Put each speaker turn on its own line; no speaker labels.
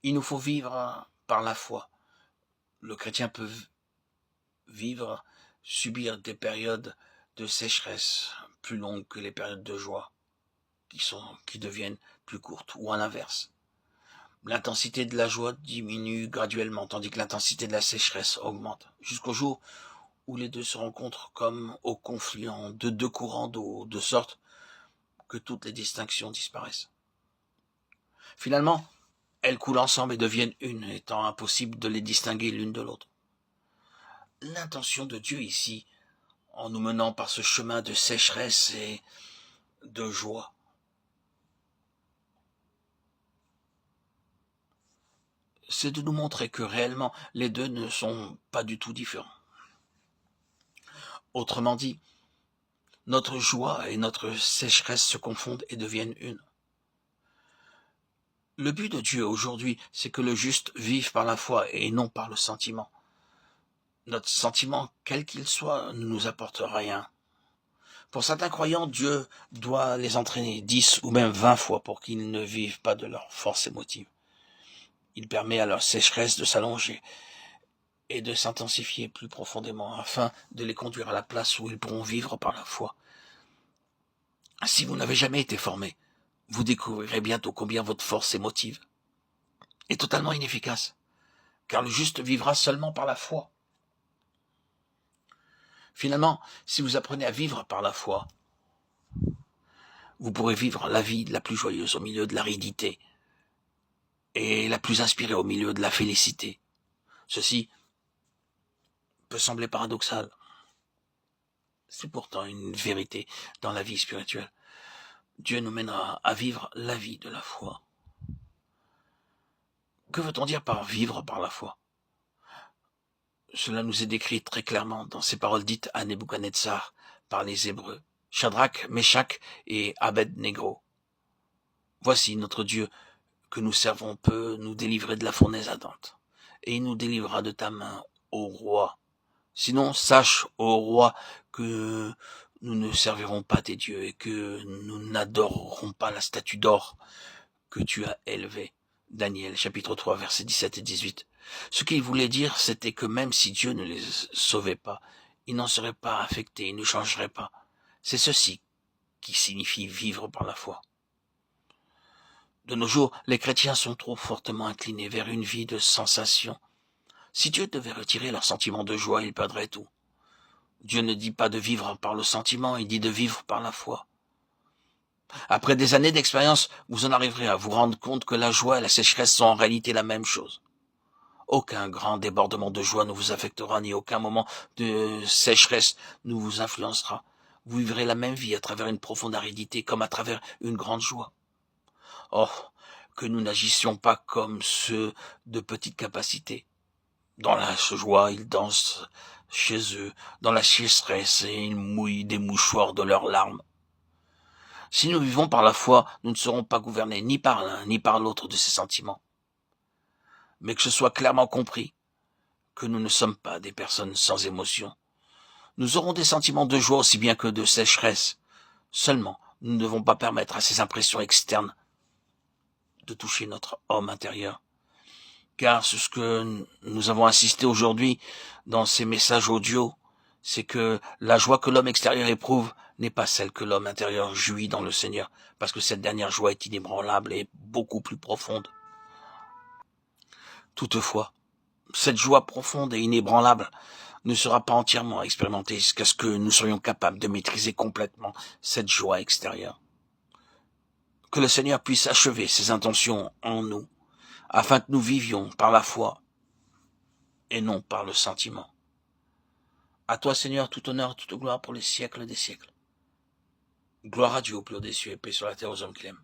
Il nous faut vivre par la foi. Le chrétien peut vivre, subir des périodes de sécheresse plus longues que les périodes de joie, qui deviennent plus courtes, ou à l'inverse. L'intensité de la joie diminue graduellement, tandis que l'intensité de la sécheresse augmente, jusqu'au jour où les deux se rencontrent comme au confluent de deux courants d'eau, de sorte que toutes les distinctions disparaissent. Finalement, elles coulent ensemble et deviennent une, étant impossible de les distinguer l'une de l'autre. L'intention de Dieu ici, en nous menant par ce chemin de sécheresse et de joie, c'est de nous montrer que réellement les deux ne sont pas du tout différents. Autrement dit, notre joie et notre sécheresse se confondent et deviennent une. Le but de Dieu aujourd'hui, c'est que le juste vive par la foi et non par le sentiment. Notre sentiment, quel qu'il soit, ne nous apporte rien. Pour certains croyants, Dieu doit les entraîner 10 ou même 20 fois pour qu'ils ne vivent pas de leur force émotive. Il permet à leur sécheresse de s'allonger et de s'intensifier plus profondément afin de les conduire à la place où ils pourront vivre par la foi. Si vous n'avez jamais été formé, vous découvrirez bientôt combien votre force émotive est totalement inefficace, car le juste vivra seulement par la foi. Finalement, si vous apprenez à vivre par la foi, vous pourrez vivre la vie la plus joyeuse au milieu de l'aridité et la plus inspirée au milieu de la félicité. Ceci peut sembler paradoxal. C'est pourtant une vérité dans la vie spirituelle. Dieu nous mènera à vivre la vie de la foi. Que veut-on dire par vivre par la foi? Cela nous est décrit très clairement dans ces paroles dites à Nebuchadnezzar par les Hébreux, Shadrach, Meshach et Abed-Négo. Voici notre Dieu que nous servons peut nous délivrer de la fournaise ardente, et il nous délivrera de ta main, ô roi. Sinon, sache, ô roi, que nous ne servirons pas tes dieux et que nous n'adorerons pas la statue d'or que tu as élevée. Daniel, chapitre 3, versets 17 et 18. Ce qu'il voulait dire, c'était que même si Dieu ne les sauvait pas, ils n'en seraient pas affectés, ils ne changeraient pas. C'est ceci qui signifie vivre par la foi. De nos jours, les chrétiens sont trop fortement inclinés vers une vie de sensation. Si Dieu devait retirer leur sentiment de joie, ils perdraient tout. Dieu ne dit pas de vivre par le sentiment, il dit de vivre par la foi. Après des années d'expérience, vous en arriverez à vous rendre compte que la joie et la sécheresse sont en réalité la même chose. Aucun grand débordement de joie ne vous affectera, ni aucun moment de sécheresse ne vous influencera. Vous vivrez la même vie à travers une profonde aridité comme à travers une grande joie. Oh, que nous n'agissions pas comme ceux de petite capacité. Dans la joie, ils dansent chez eux, dans la sécheresse, et ils mouillent des mouchoirs de leurs larmes. Si nous vivons par la foi, nous ne serons pas gouvernés ni par l'un ni par l'autre de ces sentiments. Mais que ce soit clairement compris que nous ne sommes pas des personnes sans émotion. Nous aurons des sentiments de joie aussi bien que de sécheresse. Seulement, nous ne devons pas permettre à ces impressions externes de toucher notre homme intérieur. Car c'est ce que nous avons insisté aujourd'hui dans ces messages audio, c'est que la joie que l'homme extérieur éprouve n'est pas celle que l'homme intérieur jouit dans le Seigneur, parce que cette dernière joie est inébranlable et beaucoup plus profonde. Toutefois, cette joie profonde et inébranlable ne sera pas entièrement expérimentée jusqu'à ce que nous soyons capables de maîtriser complètement cette joie extérieure. Que le Seigneur puisse achever ses intentions en nous, afin que nous vivions par la foi et non par le sentiment. À toi, Seigneur, tout honneur, toute gloire pour les siècles des siècles. Gloire à Dieu au plus haut des cieux et paix sur la terre aux hommes qu'il aime.